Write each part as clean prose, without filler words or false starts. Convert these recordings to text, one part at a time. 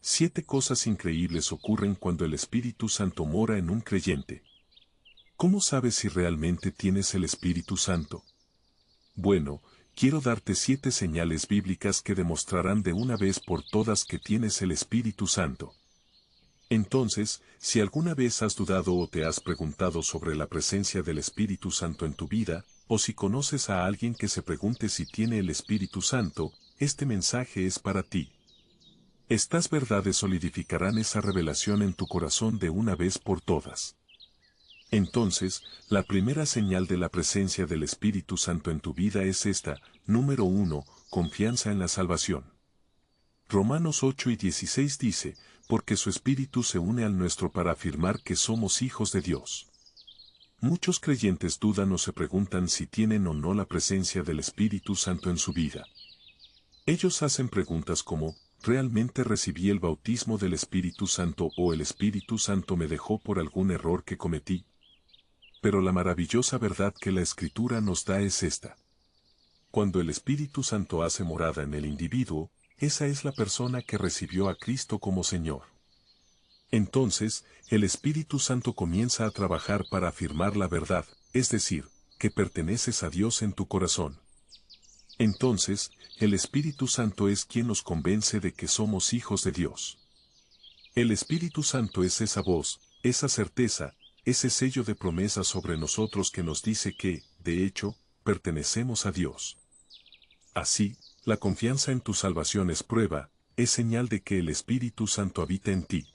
7 cosas increíbles ocurren cuando el Espíritu Santo mora en un creyente. ¿Cómo sabes si realmente tienes el Espíritu Santo? Bueno, quiero darte 7 señales bíblicas que demostrarán de una vez por todas que tienes el Espíritu Santo. Entonces, si alguna vez has dudado o te has preguntado sobre la presencia del Espíritu Santo en tu vida, o si conoces a alguien que se pregunte si tiene el Espíritu Santo, este mensaje es para ti. Estas verdades solidificarán esa revelación en tu corazón de una vez por todas. Entonces, la primera señal de la presencia del Espíritu Santo en tu vida es esta: número 1, confianza en la salvación. Romanos 8:16 dice, porque su Espíritu se une al nuestro para afirmar que somos hijos de Dios. Muchos creyentes dudan o se preguntan si tienen o no la presencia del Espíritu Santo en su vida. Ellos hacen preguntas como, ¿realmente recibí el bautismo del Espíritu Santo o el Espíritu Santo me dejó por algún error que cometí? Pero la maravillosa verdad que la Escritura nos da es esta. Cuando el Espíritu Santo hace morada en el individuo, esa es la persona que recibió a Cristo como Señor. Entonces, el Espíritu Santo comienza a trabajar para afirmar la verdad, es decir, que perteneces a Dios en tu corazón. Entonces, el Espíritu Santo es quien nos convence de que somos hijos de Dios. El Espíritu Santo es esa voz, esa certeza, ese sello de promesa sobre nosotros que nos dice que, de hecho, pertenecemos a Dios. Así, la confianza en tu salvación es prueba, es señal de que el Espíritu Santo habita en ti.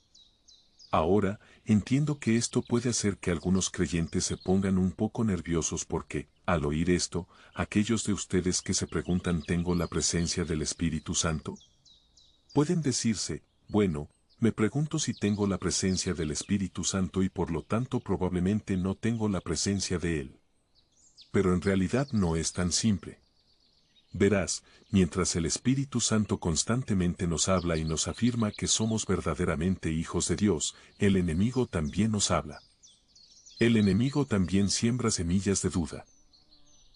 Ahora, entiendo que esto puede hacer que algunos creyentes se pongan un poco nerviosos porque, al oír esto, aquellos de ustedes que se preguntan ¿tengo la presencia del Espíritu Santo? Pueden decirse, bueno, me pregunto si tengo la presencia del Espíritu Santo y por lo tanto probablemente no tengo la presencia de Él. Pero en realidad no es tan simple. Verás, mientras el Espíritu Santo constantemente nos habla y nos afirma que somos verdaderamente hijos de Dios, el enemigo también nos habla. El enemigo también siembra semillas de duda.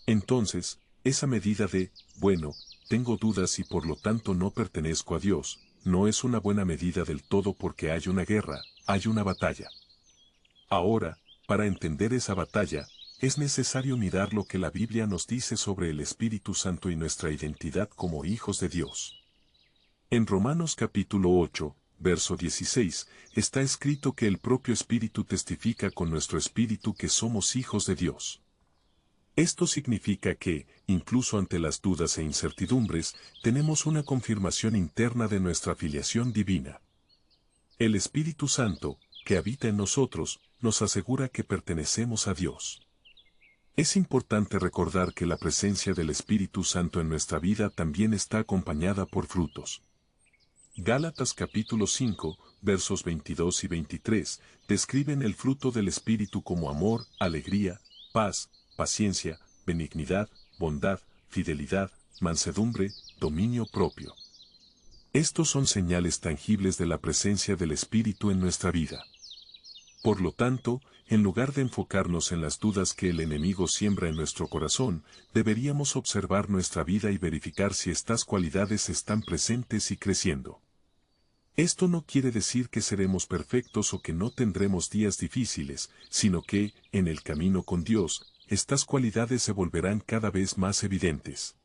Entonces, esa medida de, bueno, tengo dudas y por lo tanto no pertenezco a Dios, no es una buena medida del todo porque hay una guerra, hay una batalla. Ahora, para entender esa batalla, es necesario mirar lo que la Biblia nos dice sobre el Espíritu Santo y nuestra identidad como hijos de Dios. En Romanos capítulo 8, verso 16, está escrito que el propio Espíritu testifica con nuestro espíritu que somos hijos de Dios. Esto significa que, incluso ante las dudas e incertidumbres, tenemos una confirmación interna de nuestra filiación divina. El Espíritu Santo, que habita en nosotros, nos asegura que pertenecemos a Dios. Es importante recordar que la presencia del Espíritu Santo en nuestra vida también está acompañada por frutos. Gálatas capítulo 5, versos 22 y 23, describen el fruto del Espíritu como amor, alegría, paz, paciencia, benignidad, bondad, fidelidad, mansedumbre, dominio propio. Estos son señales tangibles de la presencia del Espíritu en nuestra vida. Por lo tanto, en lugar de enfocarnos en las dudas que el enemigo siembra en nuestro corazón, deberíamos observar nuestra vida y verificar si estas cualidades están presentes y creciendo. Esto no quiere decir que seremos perfectos o que no tendremos días difíciles, sino que, en el camino con Dios, estas cualidades se volverán cada vez más evidentes.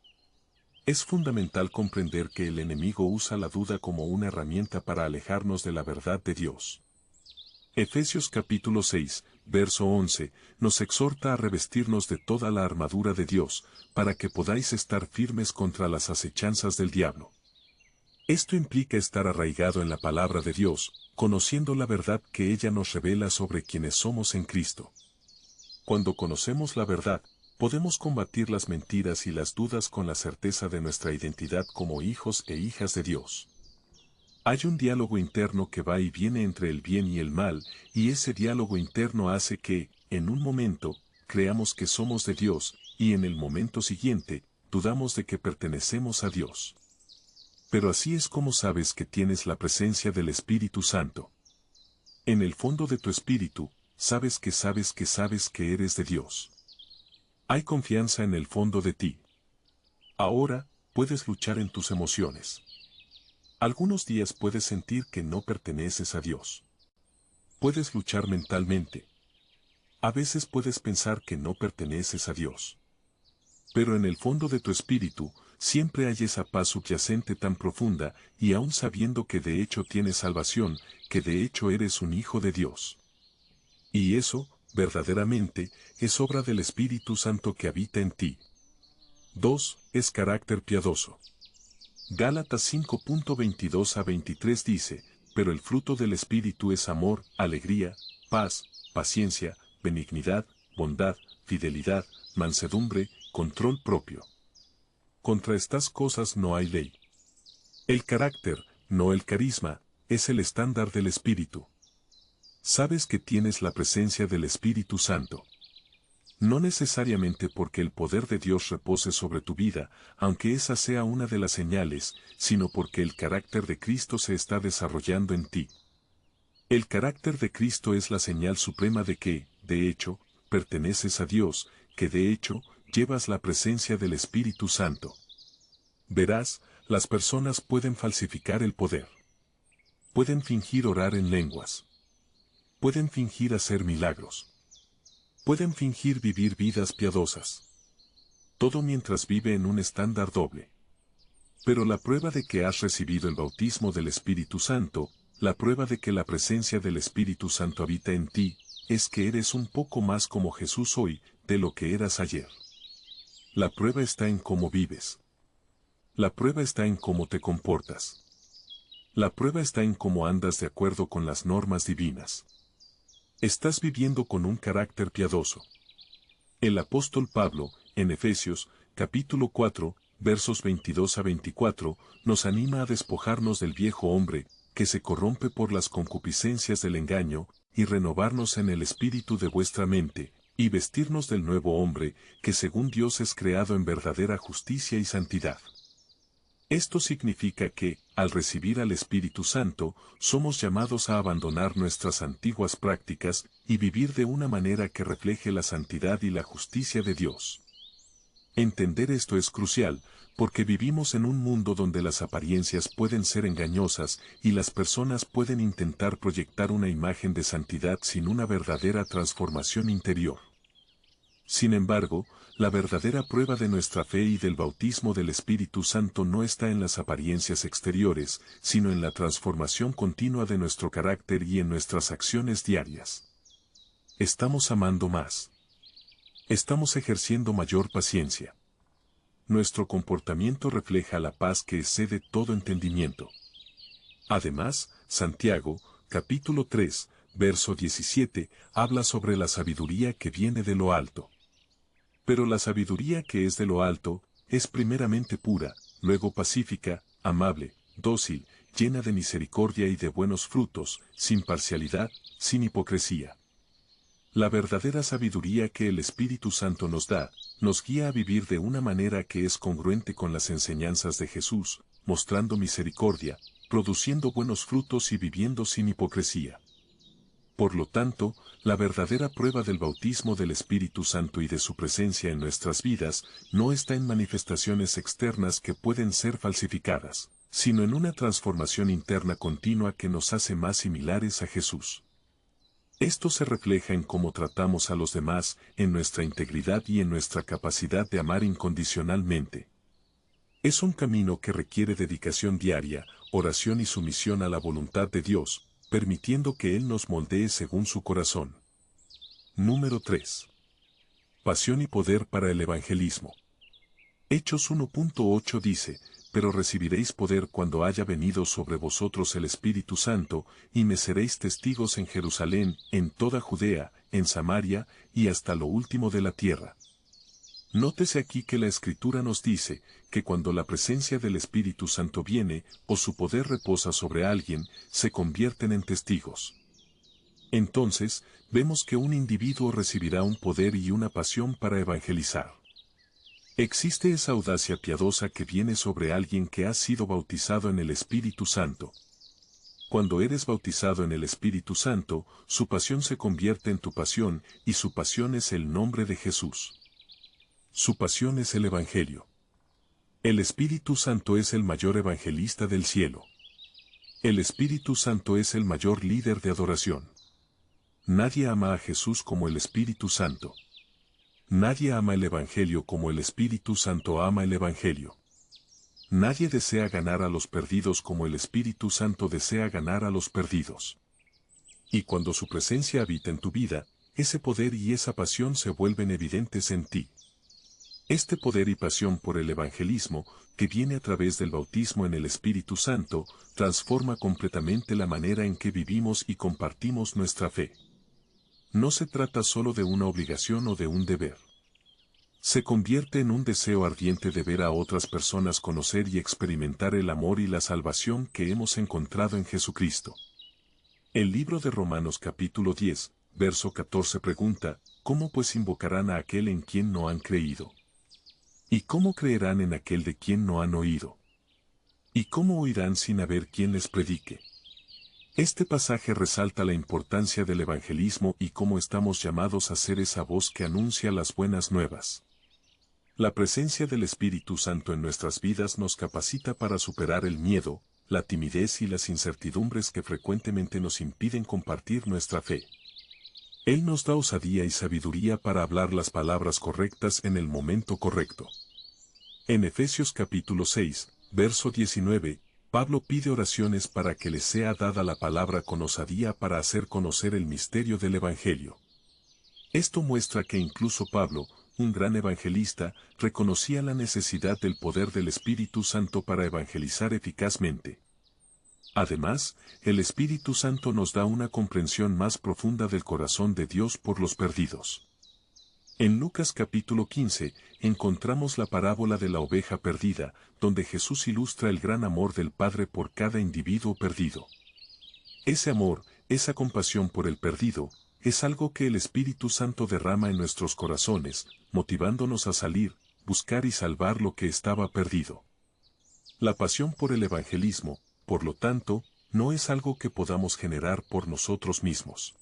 Es fundamental comprender que el enemigo usa la duda como una herramienta para alejarnos de la verdad de Dios. Efesios capítulo 6, verso 11, nos exhorta a revestirnos de toda la armadura de Dios, para que podáis estar firmes contra las acechanzas del diablo. Esto implica estar arraigado en la palabra de Dios, conociendo la verdad que ella nos revela sobre quienes somos en Cristo. Cuando conocemos la verdad, podemos combatir las mentiras y las dudas con la certeza de nuestra identidad como hijos e hijas de Dios. Hay un diálogo interno que va y viene entre el bien y el mal, y ese diálogo interno hace que, en un momento, creamos que somos de Dios, y en el momento siguiente, dudamos de que pertenecemos a Dios. Pero así es como sabes que tienes la presencia del Espíritu Santo. En el fondo de tu espíritu, sabes que eres de Dios. Hay confianza en el fondo de ti. Ahora, puedes luchar en tus emociones. Algunos días puedes sentir que no perteneces a Dios. Puedes luchar mentalmente. A veces puedes pensar que no perteneces a Dios. Pero en el fondo de tu espíritu, siempre hay esa paz subyacente tan profunda, y aún sabiendo que de hecho tienes salvación, que de hecho eres un hijo de Dios. Y eso, verdaderamente, es obra del Espíritu Santo que habita en ti. 2. Es carácter piadoso. Gálatas 5:22 a 23 dice, pero el fruto del Espíritu es amor, alegría, paz, paciencia, benignidad, bondad, fidelidad, mansedumbre, control propio. Contra estas cosas no hay ley. El carácter, no el carisma, es el estándar del Espíritu. Sabes que tienes la presencia del Espíritu Santo. No necesariamente porque el poder de Dios repose sobre tu vida, aunque esa sea una de las señales, sino porque el carácter de Cristo se está desarrollando en ti. El carácter de Cristo es la señal suprema de que, de hecho, perteneces a Dios, que de hecho, llevas la presencia del Espíritu Santo. Verás, las personas pueden falsificar el poder. Pueden fingir orar en lenguas. Pueden fingir hacer milagros. Pueden fingir vivir vidas piadosas. Todo mientras vive en un estándar doble. Pero la prueba de que has recibido el bautismo del Espíritu Santo, la prueba de que la presencia del Espíritu Santo habita en ti, es que eres un poco más como Jesús hoy, de lo que eras ayer. La prueba está en cómo vives. La prueba está en cómo te comportas. La prueba está en cómo andas de acuerdo con las normas divinas. Estás viviendo con un carácter piadoso. El apóstol Pablo, en Efesios, capítulo 4, versos 22 a 24, nos anima a despojarnos del viejo hombre, que se corrompe por las concupiscencias del engaño, y renovarnos en el espíritu de vuestra mente, y vestirnos del nuevo hombre, que según Dios es creado en verdadera justicia y santidad. Esto significa que, al recibir al Espíritu Santo, somos llamados a abandonar nuestras antiguas prácticas y vivir de una manera que refleje la santidad y la justicia de Dios. Entender esto es crucial, porque vivimos en un mundo donde las apariencias pueden ser engañosas y las personas pueden intentar proyectar una imagen de santidad sin una verdadera transformación interior. Sin embargo, la verdadera prueba de nuestra fe y del bautismo del Espíritu Santo no está en las apariencias exteriores, sino en la transformación continua de nuestro carácter y en nuestras acciones diarias. Estamos amando más. Estamos ejerciendo mayor paciencia. Nuestro comportamiento refleja la paz que excede todo entendimiento. Además, Santiago, capítulo 3, verso 17, habla sobre la sabiduría que viene de lo alto. Pero la sabiduría que es de lo alto, es primeramente pura, luego pacífica, amable, dócil, llena de misericordia y de buenos frutos, sin parcialidad, sin hipocresía. La verdadera sabiduría que el Espíritu Santo nos da, nos guía a vivir de una manera que es congruente con las enseñanzas de Jesús, mostrando misericordia, produciendo buenos frutos y viviendo sin hipocresía. Por lo tanto, la verdadera prueba del bautismo del Espíritu Santo y de su presencia en nuestras vidas, no está en manifestaciones externas que pueden ser falsificadas, sino en una transformación interna continua que nos hace más similares a Jesús. Esto se refleja en cómo tratamos a los demás, en nuestra integridad y en nuestra capacidad de amar incondicionalmente. Es un camino que requiere dedicación diaria, oración y sumisión a la voluntad de Dios, permitiendo que Él nos moldee según su corazón. Número 3. Pasión y poder para el evangelismo. Hechos 1.8 dice, pero recibiréis poder cuando haya venido sobre vosotros el Espíritu Santo, y me seréis testigos en Jerusalén, en toda Judea, en Samaria, y hasta lo último de la tierra. Nótese aquí que la Escritura nos dice, que cuando la presencia del Espíritu Santo viene, o su poder reposa sobre alguien, se convierten en testigos. Entonces, vemos que un individuo recibirá un poder y una pasión para evangelizar. Existe esa audacia piadosa que viene sobre alguien que ha sido bautizado en el Espíritu Santo. Cuando eres bautizado en el Espíritu Santo, su pasión se convierte en tu pasión, y su pasión es el nombre de Jesús. Su pasión es el Evangelio. El Espíritu Santo es el mayor evangelista del cielo. El Espíritu Santo es el mayor líder de adoración. Nadie ama a Jesús como el Espíritu Santo. Nadie ama el Evangelio como el Espíritu Santo ama el Evangelio. Nadie desea ganar a los perdidos como el Espíritu Santo desea ganar a los perdidos. Y cuando su presencia habita en tu vida, ese poder y esa pasión se vuelven evidentes en ti. Este poder y pasión por el evangelismo, que viene a través del bautismo en el Espíritu Santo, transforma completamente la manera en que vivimos y compartimos nuestra fe. No se trata solo de una obligación o de un deber. Se convierte en un deseo ardiente de ver a otras personas conocer y experimentar el amor y la salvación que hemos encontrado en Jesucristo. El libro de Romanos capítulo 10, verso 14 pregunta, ¿cómo pues invocarán a aquel en quien no han creído? ¿Y cómo creerán en aquel de quien no han oído? ¿Y cómo oirán sin haber quien les predique? Este pasaje resalta la importancia del evangelismo y cómo estamos llamados a ser esa voz que anuncia las buenas nuevas. La presencia del Espíritu Santo en nuestras vidas nos capacita para superar el miedo, la timidez y las incertidumbres que frecuentemente nos impiden compartir nuestra fe. Él nos da osadía y sabiduría para hablar las palabras correctas en el momento correcto. En Efesios capítulo 6, verso 19, Pablo pide oraciones para que les sea dada la palabra con osadía para hacer conocer el misterio del Evangelio. Esto muestra que incluso Pablo, un gran evangelista, reconocía la necesidad del poder del Espíritu Santo para evangelizar eficazmente. Además, el Espíritu Santo nos da una comprensión más profunda del corazón de Dios por los perdidos. En Lucas capítulo 15, encontramos la parábola de la oveja perdida, donde Jesús ilustra el gran amor del Padre por cada individuo perdido. Ese amor, esa compasión por el perdido, es algo que el Espíritu Santo derrama en nuestros corazones, motivándonos a salir, buscar y salvar lo que estaba perdido. La pasión por el evangelismo, por lo tanto, no es algo que podamos generar por nosotros mismos.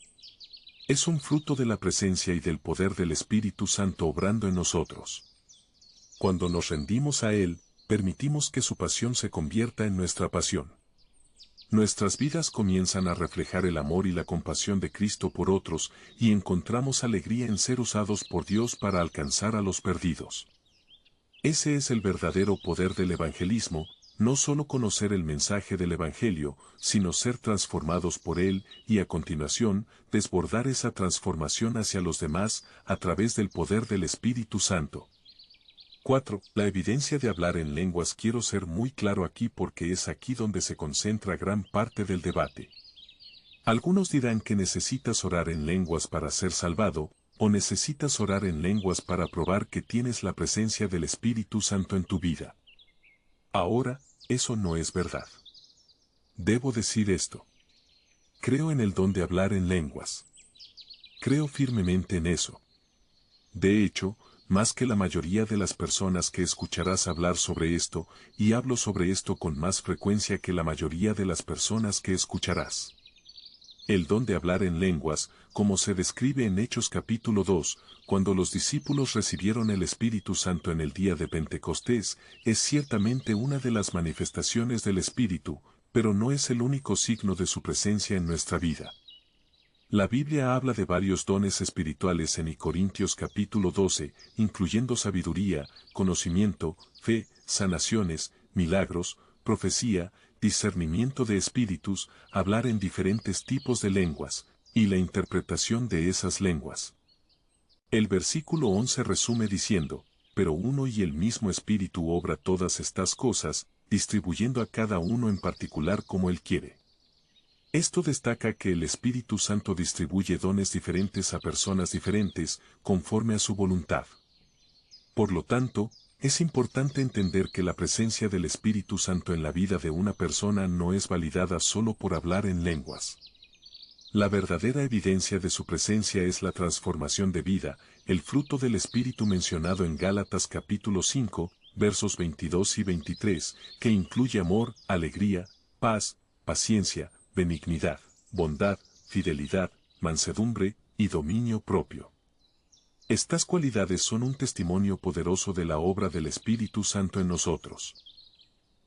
Es un fruto de la presencia y del poder del Espíritu Santo obrando en nosotros. Cuando nos rendimos a Él, permitimos que su pasión se convierta en nuestra pasión. Nuestras vidas comienzan a reflejar el amor y la compasión de Cristo por otros, y encontramos alegría en ser usados por Dios para alcanzar a los perdidos. Ese es el verdadero poder del evangelismo, no solo conocer el mensaje del Evangelio, sino ser transformados por él y a continuación, desbordar esa transformación hacia los demás a través del poder del Espíritu Santo. 4. La evidencia de hablar en lenguas. Quiero ser muy claro aquí porque es aquí donde se concentra gran parte del debate. Algunos dirán que necesitas orar en lenguas para ser salvado, o necesitas orar en lenguas para probar que tienes la presencia del Espíritu Santo en tu vida. Ahora, eso no es verdad. Debo decir esto. Creo en el don de hablar en lenguas. Creo firmemente en eso. De hecho, más que la mayoría de las personas que escucharás hablar sobre esto, y hablo sobre esto con más frecuencia que la mayoría de las personas que escucharás. El don de hablar en lenguas, como se describe en Hechos capítulo 2, cuando los discípulos recibieron el Espíritu Santo en el día de Pentecostés, es ciertamente una de las manifestaciones del Espíritu, pero no es el único signo de su presencia en nuestra vida. La Biblia habla de varios dones espirituales en Corintios capítulo 12, incluyendo sabiduría, conocimiento, fe, sanaciones, milagros, profecía, discernimiento de espíritus, hablar en diferentes tipos de lenguas, y la interpretación de esas lenguas. El versículo 11 resume diciendo, pero uno y el mismo Espíritu obra todas estas cosas, distribuyendo a cada uno en particular como Él quiere. Esto destaca que el Espíritu Santo distribuye dones diferentes a personas diferentes, conforme a su voluntad. Por lo tanto, es importante entender que la presencia del Espíritu Santo en la vida de una persona no es validada solo por hablar en lenguas. La verdadera evidencia de su presencia es la transformación de vida, el fruto del Espíritu mencionado en Gálatas capítulo 5, versos 22 y 23, que incluye amor, alegría, paz, paciencia, benignidad, bondad, fidelidad, mansedumbre y dominio propio. Estas cualidades son un testimonio poderoso de la obra del Espíritu Santo en nosotros.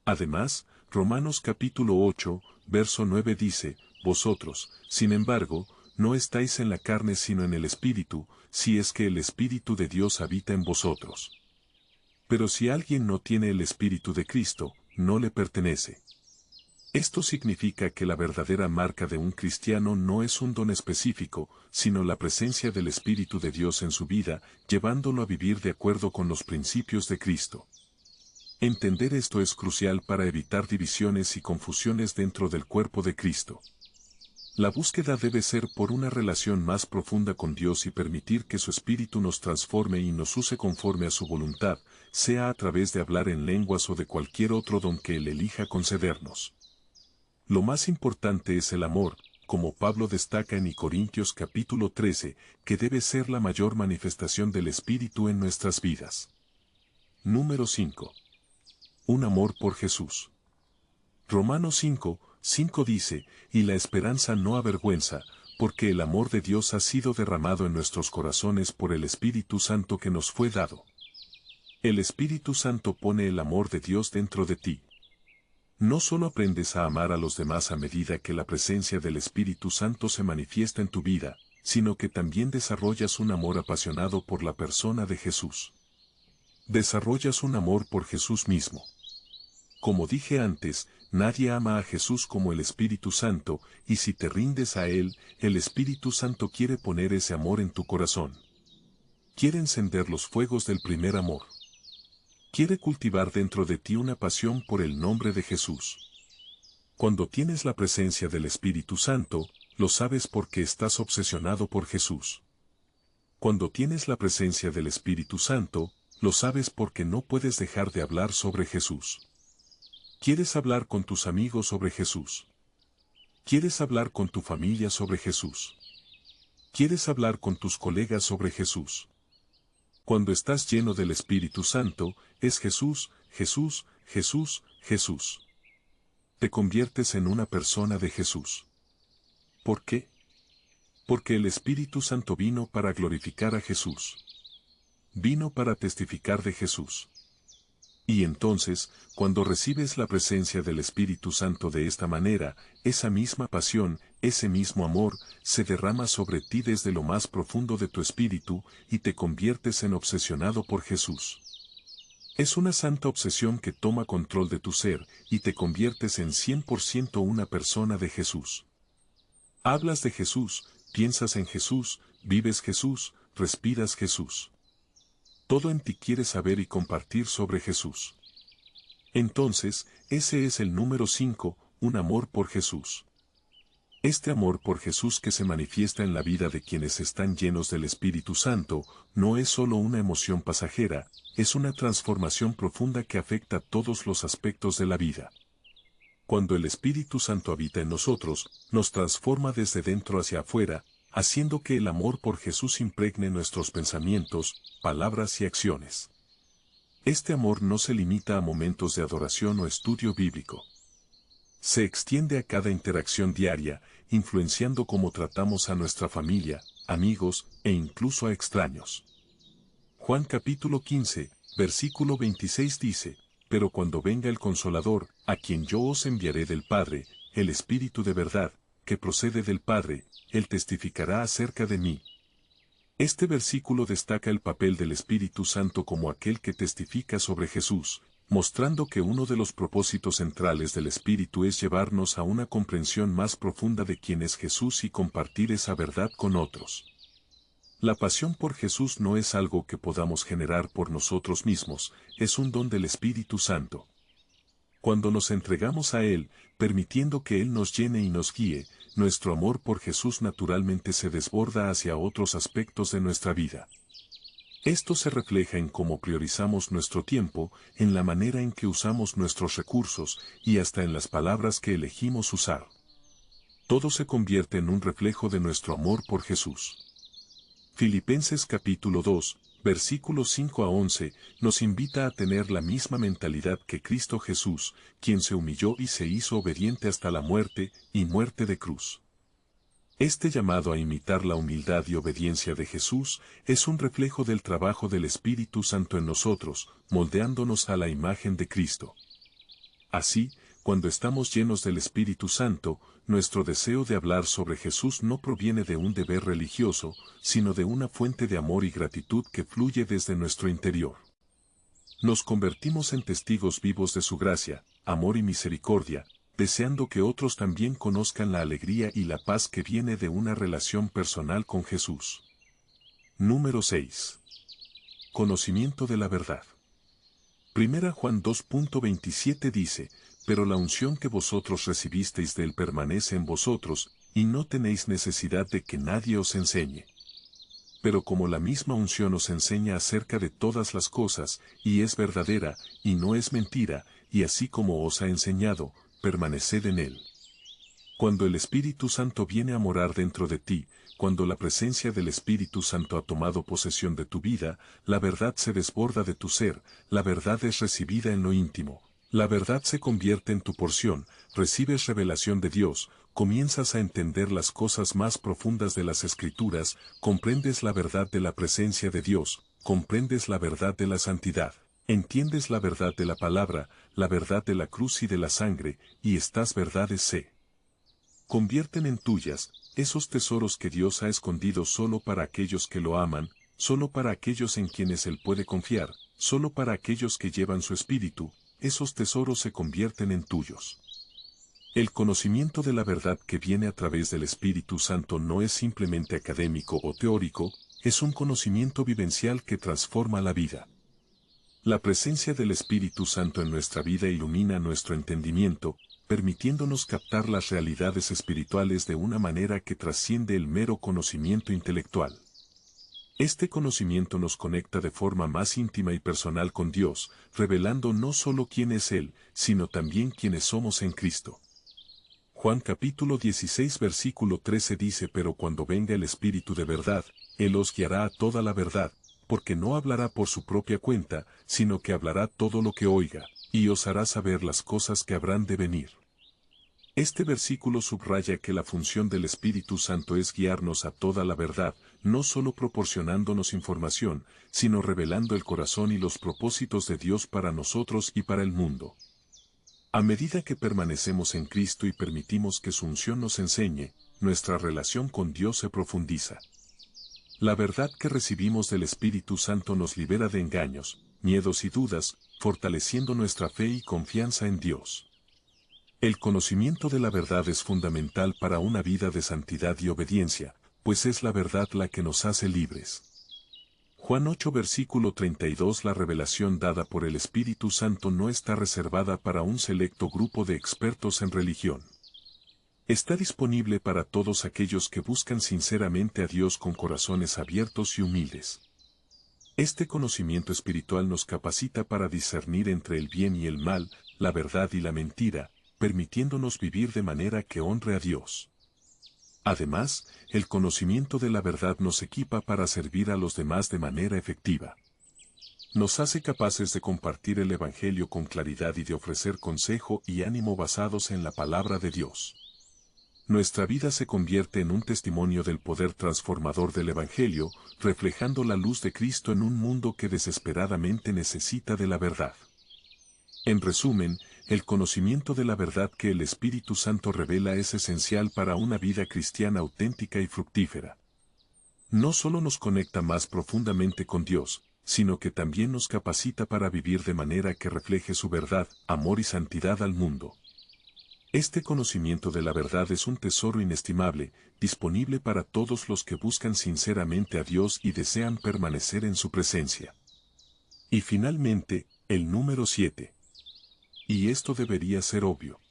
Además, Romanos capítulo 8, verso 9 dice, vosotros, sin embargo, no estáis en la carne sino en el Espíritu, si es que el Espíritu de Dios habita en vosotros. Pero si alguien no tiene el Espíritu de Cristo, no le pertenece. Esto significa que la verdadera marca de un cristiano no es un don específico, sino la presencia del Espíritu de Dios en su vida, llevándolo a vivir de acuerdo con los principios de Cristo. Entender esto es crucial para evitar divisiones y confusiones dentro del cuerpo de Cristo. La búsqueda debe ser por una relación más profunda con Dios y permitir que su Espíritu nos transforme y nos use conforme a su voluntad, sea a través de hablar en lenguas o de cualquier otro don que Él elija concedernos. Lo más importante es el amor, como Pablo destaca en Corintios capítulo 13, que debe ser la mayor manifestación del Espíritu en nuestras vidas. Número 5. Un amor por Jesús. Romanos 5:5 dice, y la esperanza no avergüenza, porque el amor de Dios ha sido derramado en nuestros corazones por el Espíritu Santo que nos fue dado. El Espíritu Santo pone el amor de Dios dentro de ti. No solo aprendes a amar a los demás a medida que la presencia del Espíritu Santo se manifiesta en tu vida, sino que también desarrollas un amor apasionado por la persona de Jesús. Desarrollas un amor por Jesús mismo. Como dije antes, nadie ama a Jesús como el Espíritu Santo, y si te rindes a Él, el Espíritu Santo quiere poner ese amor en tu corazón. Quiere encender los fuegos del primer amor. Quiere cultivar dentro de ti una pasión por el nombre de Jesús. Cuando tienes la presencia del Espíritu Santo, lo sabes porque estás obsesionado por Jesús. Cuando tienes la presencia del Espíritu Santo, lo sabes porque no puedes dejar de hablar sobre Jesús. ¿Quieres hablar con tus amigos sobre Jesús? ¿Quieres hablar con tu familia sobre Jesús? ¿Quieres hablar con tus colegas sobre Jesús? Cuando estás lleno del Espíritu Santo, es Jesús, Jesús, Jesús, Jesús. Te conviertes en una persona de Jesús. ¿Por qué? Porque el Espíritu Santo vino para glorificar a Jesús. Vino para testificar de Jesús. Y entonces, cuando recibes la presencia del Espíritu Santo de esta manera, esa misma pasión, ese mismo amor, se derrama sobre ti desde lo más profundo de tu espíritu, y te conviertes en obsesionado por Jesús. Es una santa obsesión que toma control de tu ser, y te conviertes en 100% una persona de Jesús. Hablas de Jesús, piensas en Jesús, vives Jesús, respiras Jesús. Todo en ti quiere saber y compartir sobre Jesús. Entonces, ese es el número 5, un amor por Jesús. Este amor por Jesús que se manifiesta en la vida de quienes están llenos del Espíritu Santo, no es solo una emoción pasajera, es una transformación profunda que afecta todos los aspectos de la vida. Cuando el Espíritu Santo habita en nosotros, nos transforma desde dentro hacia afuera, haciendo que el amor por Jesús impregne nuestros pensamientos, palabras y acciones. Este amor no se limita a momentos de adoración o estudio bíblico. Se extiende a cada interacción diaria, influenciando cómo tratamos a nuestra familia, amigos e incluso a extraños. Juan capítulo 15, versículo 26 dice, pero cuando venga el Consolador, a quien yo os enviaré del Padre, el Espíritu de verdad, que procede del Padre, Él testificará acerca de mí. Este versículo destaca el papel del Espíritu Santo como aquel que testifica sobre Jesús, mostrando que uno de los propósitos centrales del Espíritu es llevarnos a una comprensión más profunda de quién es Jesús y compartir esa verdad con otros. La pasión por Jesús no es algo que podamos generar por nosotros mismos, es un don del Espíritu Santo. Cuando nos entregamos a Él, permitiendo que Él nos llene y nos guíe, nuestro amor por Jesús naturalmente se desborda hacia otros aspectos de nuestra vida. Esto se refleja en cómo priorizamos nuestro tiempo, en la manera en que usamos nuestros recursos, y hasta en las palabras que elegimos usar. Todo se convierte en un reflejo de nuestro amor por Jesús. Filipenses capítulo 2, versículos 5 a 11, nos invita a tener la misma mentalidad que Cristo Jesús, quien se humilló y se hizo obediente hasta la muerte, y muerte de cruz. Este llamado a imitar la humildad y obediencia de Jesús es un reflejo del trabajo del Espíritu Santo en nosotros, moldeándonos a la imagen de Cristo. Así, Cuando estamos llenos del Espíritu Santo, nuestro deseo de hablar sobre Jesús no proviene de un deber religioso, sino de una fuente de amor y gratitud que fluye desde nuestro interior. Nos convertimos en testigos vivos de su gracia, amor y misericordia, deseando que otros también conozcan la alegría y la paz que viene de una relación personal con Jesús. Número 6. Conocimiento de la verdad. 1 Juan 2.27 dice, pero la unción que vosotros recibisteis de él permanece en vosotros, y no tenéis necesidad de que nadie os enseñe. Pero como la misma unción os enseña acerca de todas las cosas, y es verdadera, y no es mentira, y así como os ha enseñado, permaneced en él. Cuando el Espíritu Santo viene a morar dentro de ti, cuando la presencia del Espíritu Santo ha tomado posesión de tu vida, la verdad se desborda de tu ser, la verdad es recibida en lo íntimo. La verdad se convierte en tu porción, recibes revelación de Dios, comienzas a entender las cosas más profundas de las Escrituras, comprendes la verdad de la presencia de Dios, comprendes la verdad de la santidad, entiendes la verdad de la palabra, la verdad de la cruz y de la sangre, y estas verdades se convierten en tuyas, esos tesoros que Dios ha escondido solo para aquellos que lo aman, solo para aquellos en quienes Él puede confiar, solo para aquellos que llevan su espíritu, esos tesoros se convierten en tuyos. El conocimiento de la verdad que viene a través del Espíritu Santo no es simplemente académico o teórico, es un conocimiento vivencial que transforma la vida. La presencia del Espíritu Santo en nuestra vida ilumina nuestro entendimiento, permitiéndonos captar las realidades espirituales de una manera que trasciende el mero conocimiento intelectual. Este conocimiento nos conecta de forma más íntima y personal con Dios, revelando no solo quién es Él, sino también quiénes somos en Cristo. Juan capítulo 16 versículo 13 dice: pero cuando venga el Espíritu de verdad, Él os guiará a toda la verdad, porque no hablará por su propia cuenta, sino que hablará todo lo que oiga, y os hará saber las cosas que habrán de venir. Este versículo subraya que la función del Espíritu Santo es guiarnos a toda la verdad, no solo proporcionándonos información, sino revelando el corazón y los propósitos de Dios para nosotros y para el mundo. A medida que permanecemos en Cristo y permitimos que su unción nos enseñe, nuestra relación con Dios se profundiza. La verdad que recibimos del Espíritu Santo nos libera de engaños, miedos y dudas, fortaleciendo nuestra fe y confianza en Dios. El conocimiento de la verdad es fundamental para una vida de santidad y obediencia, pues es la verdad la que nos hace libres. Juan 8 versículo 32. La revelación dada por el Espíritu Santo no está reservada para un selecto grupo de expertos en religión. Está disponible para todos aquellos que buscan sinceramente a Dios con corazones abiertos y humildes. Este conocimiento espiritual nos capacita para discernir entre el bien y el mal, la verdad y la mentira, permitiéndonos vivir de manera que honre a Dios. Además, el conocimiento de la verdad nos equipa para servir a los demás de manera efectiva. Nos hace capaces de compartir el Evangelio con claridad y de ofrecer consejo y ánimo basados en la palabra de Dios. Nuestra vida se convierte en un testimonio del poder transformador del Evangelio, reflejando la luz de Cristo en un mundo que desesperadamente necesita de la verdad. En resumen, el conocimiento de la verdad que el Espíritu Santo revela es esencial para una vida cristiana auténtica y fructífera. No solo nos conecta más profundamente con Dios, sino que también nos capacita para vivir de manera que refleje su verdad, amor y santidad al mundo. Este conocimiento de la verdad es un tesoro inestimable, disponible para todos los que buscan sinceramente a Dios y desean permanecer en su presencia. Y finalmente, el número 7. Y esto debería ser obvio.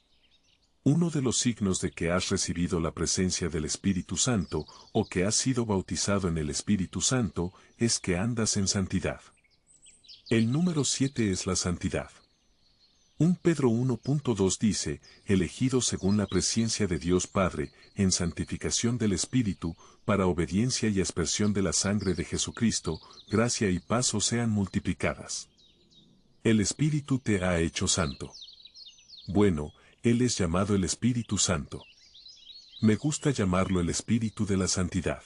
Uno de los signos de que has recibido la presencia del Espíritu Santo, o que has sido bautizado en el Espíritu Santo, es que andas en santidad. El número 7 es la santidad. 1 Pedro 1.2 dice, elegidos según la presciencia de Dios Padre, en santificación del Espíritu, para obediencia y aspersión de la sangre de Jesucristo, gracia y paz os sean multiplicadas. El Espíritu te ha hecho santo. Bueno, Él es llamado el Espíritu Santo. Me gusta llamarlo el Espíritu de la Santidad.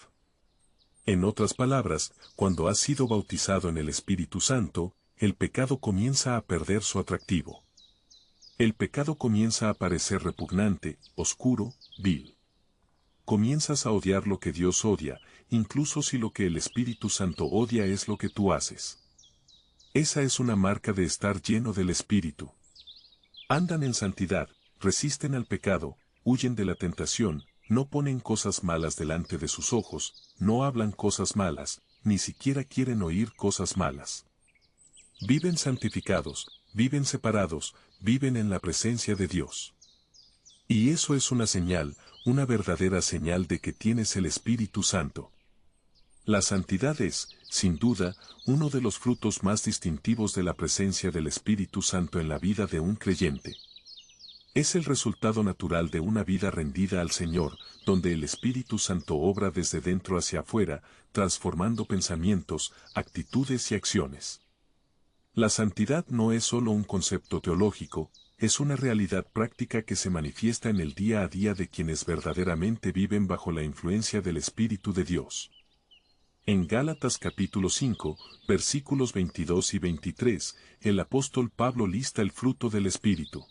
En otras palabras, cuando has sido bautizado en el Espíritu Santo, el pecado comienza a perder su atractivo. El pecado comienza a parecer repugnante, oscuro, vil. Comienzas a odiar lo que Dios odia, incluso si lo que el Espíritu Santo odia es lo que tú haces. Esa es una marca de estar lleno del Espíritu. Andan en santidad, resisten al pecado, huyen de la tentación, no ponen cosas malas delante de sus ojos, no hablan cosas malas, ni siquiera quieren oír cosas malas. Viven santificados, viven separados, viven en la presencia de Dios. Y eso es una señal, una verdadera señal de que tienes el Espíritu Santo. La santidad es, sin duda, uno de los frutos más distintivos de la presencia del Espíritu Santo en la vida de un creyente. Es el resultado natural de una vida rendida al Señor, donde el Espíritu Santo obra desde dentro hacia afuera, transformando pensamientos, actitudes y acciones. La santidad no es solo un concepto teológico, es una realidad práctica que se manifiesta en el día a día de quienes verdaderamente viven bajo la influencia del Espíritu de Dios. En Gálatas capítulo 5, versículos 22 y 23, el apóstol Pablo lista el fruto del Espíritu.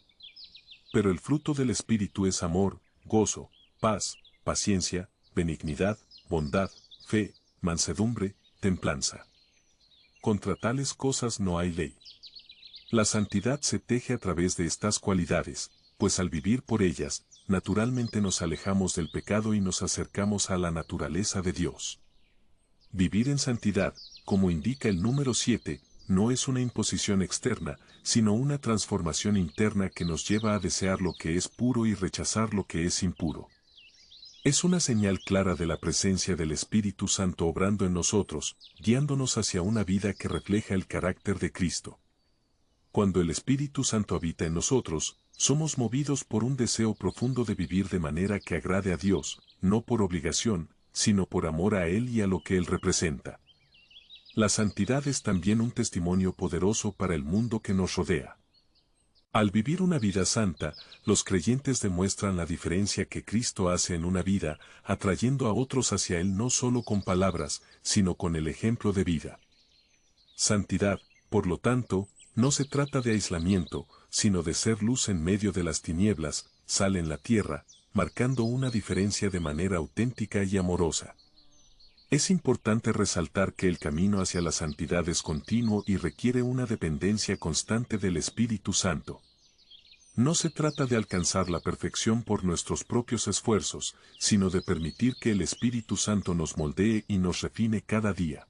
Pero el fruto del Espíritu es amor, gozo, paz, paciencia, benignidad, bondad, fe, mansedumbre, templanza. Contra tales cosas no hay ley. La santidad se teje a través de estas cualidades, pues al vivir por ellas, naturalmente nos alejamos del pecado y nos acercamos a la naturaleza de Dios. Vivir en santidad, como indica el número 7, no es una imposición externa, sino una transformación interna que nos lleva a desear lo que es puro y rechazar lo que es impuro. Es una señal clara de la presencia del Espíritu Santo obrando en nosotros, guiándonos hacia una vida que refleja el carácter de Cristo. Cuando el Espíritu Santo habita en nosotros, somos movidos por un deseo profundo de vivir de manera que agrade a Dios, no por obligación, sino por amor a Él y a lo que Él representa. La santidad es también un testimonio poderoso para el mundo que nos rodea. Al vivir una vida santa, los creyentes demuestran la diferencia que Cristo hace en una vida, atrayendo a otros hacia Él no solo con palabras, sino con el ejemplo de vida. Santidad, por lo tanto, no se trata de aislamiento, sino de ser luz en medio de las tinieblas, sal en la tierra, marcando una diferencia de manera auténtica y amorosa. Es importante resaltar que el camino hacia la santidad es continuo y requiere una dependencia constante del Espíritu Santo. No se trata de alcanzar la perfección por nuestros propios esfuerzos, sino de permitir que el Espíritu Santo nos moldee y nos refine cada día.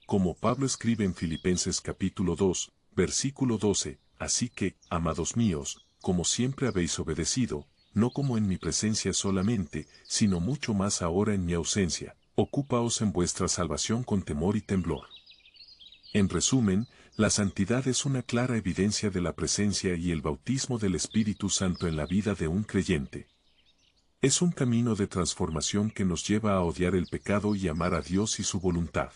Como Pablo escribe en Filipenses capítulo 2, versículo 12, así que, amados míos, como siempre habéis obedecido, no como en mi presencia solamente, sino mucho más ahora en mi ausencia, ocúpaos en vuestra salvación con temor y temblor. En resumen, la santidad es una clara evidencia de la presencia y el bautismo del Espíritu Santo en la vida de un creyente. Es un camino de transformación que nos lleva a odiar el pecado y amar a Dios y su voluntad.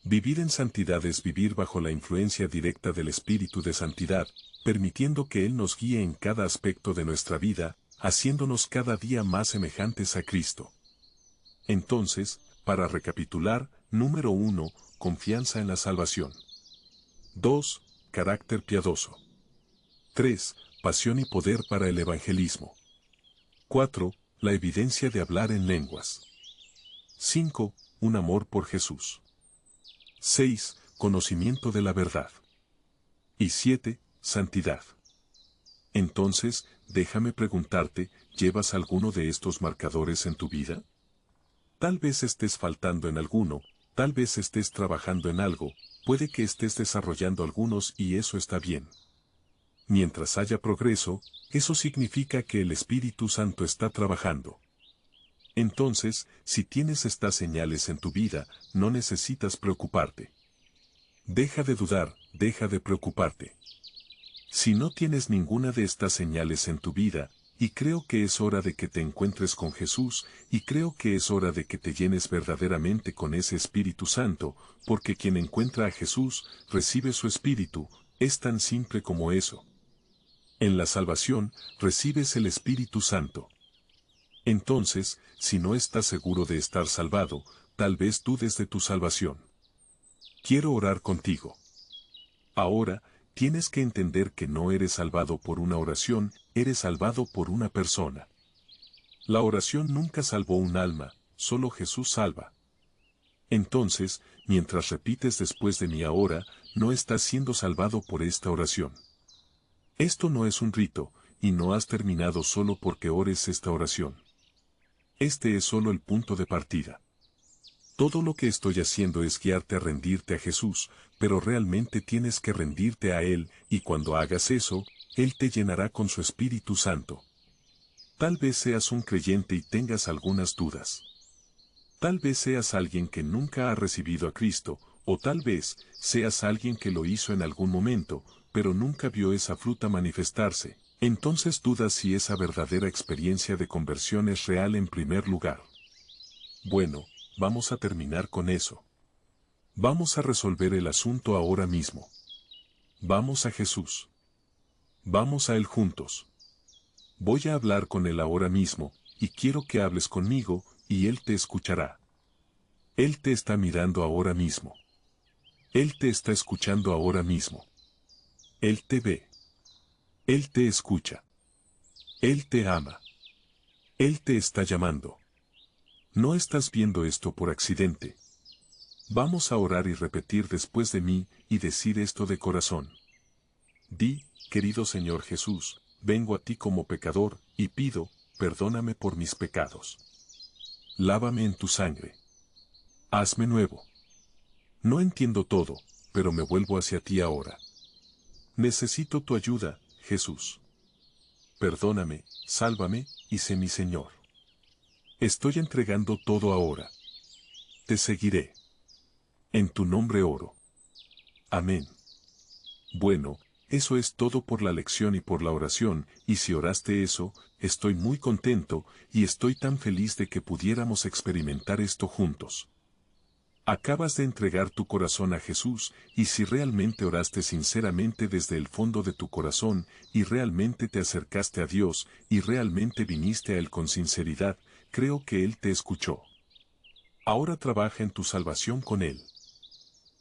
Vivir en santidad es vivir bajo la influencia directa del Espíritu de Santidad, permitiendo que Él nos guíe en cada aspecto de nuestra vida, haciéndonos cada día más semejantes a Cristo. Entonces, para recapitular, número 1, confianza en la salvación. 2. Carácter piadoso. 3. Pasión y poder para el evangelismo. 4. La evidencia de hablar en lenguas. 5. Un amor por Jesús. 6. Conocimiento de la verdad. Y 7. Santidad. Entonces, déjame preguntarte, ¿llevas alguno de estos marcadores en tu vida? Tal vez estés faltando en alguno, tal vez estés trabajando en algo, puede que estés desarrollando algunos y eso está bien. Mientras haya progreso, eso significa que el Espíritu Santo está trabajando. Entonces, si tienes estas señales en tu vida, no necesitas preocuparte. Deja de dudar, deja de preocuparte. Si no tienes ninguna de estas señales en tu vida, y creo que es hora de que te encuentres con Jesús, y creo que es hora de que te llenes verdaderamente con ese Espíritu Santo, porque quien encuentra a Jesús, recibe su Espíritu, es tan simple como eso. En la salvación, recibes el Espíritu Santo. Entonces, si no estás seguro de estar salvado, tal vez dudes de tu salvación. Quiero orar contigo. Ahora, tienes que entender que no eres salvado por una oración, eres salvado por una persona. La oración nunca salvó un alma, solo Jesús salva. Entonces, mientras repites después de mí ahora, no estás siendo salvado por esta oración. Esto no es un rito, y no has terminado solo porque ores esta oración. Este es solo el punto de partida. Todo lo que estoy haciendo es guiarte a rendirte a Jesús, pero realmente tienes que rendirte a Él, y cuando hagas eso, Él te llenará con su Espíritu Santo. Tal vez seas un creyente y tengas algunas dudas. Tal vez seas alguien que nunca ha recibido a Cristo, o tal vez seas alguien que lo hizo en algún momento, pero nunca vio esa fruta manifestarse. Entonces dudas si esa verdadera experiencia de conversión es real en primer lugar. Bueno, vamos a terminar con eso. Vamos a resolver el asunto ahora mismo. Vamos a Jesús. Vamos a Él juntos. Voy a hablar con Él ahora mismo, y quiero que hables conmigo, y Él te escuchará. Él te está mirando ahora mismo. Él te está escuchando ahora mismo. Él te ve. Él te escucha. Él te ama. Él te está llamando. No estás viendo esto por accidente. Vamos a orar y repetir después de mí, y decir esto de corazón. Di, querido Señor Jesús, vengo a ti como pecador, y pido, perdóname por mis pecados. Lávame en tu sangre. Hazme nuevo. No entiendo todo, pero me vuelvo hacia ti ahora. Necesito tu ayuda, Jesús. Perdóname, sálvame, y sé mi Señor. Estoy entregando todo ahora. Te seguiré. En tu nombre oro. Amén. Bueno, eso es todo por la lección y por la oración, y si oraste eso, estoy muy contento, y estoy tan feliz de que pudiéramos experimentar esto juntos. Acabas de entregar tu corazón a Jesús, y si realmente oraste sinceramente desde el fondo de tu corazón, y realmente te acercaste a Dios, y realmente viniste a Él con sinceridad, creo que Él te escuchó. Ahora trabaja en tu salvación con Él.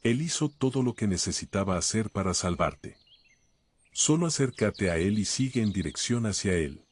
Él hizo todo lo que necesitaba hacer para salvarte. Solo acércate a Él y sigue en dirección hacia Él.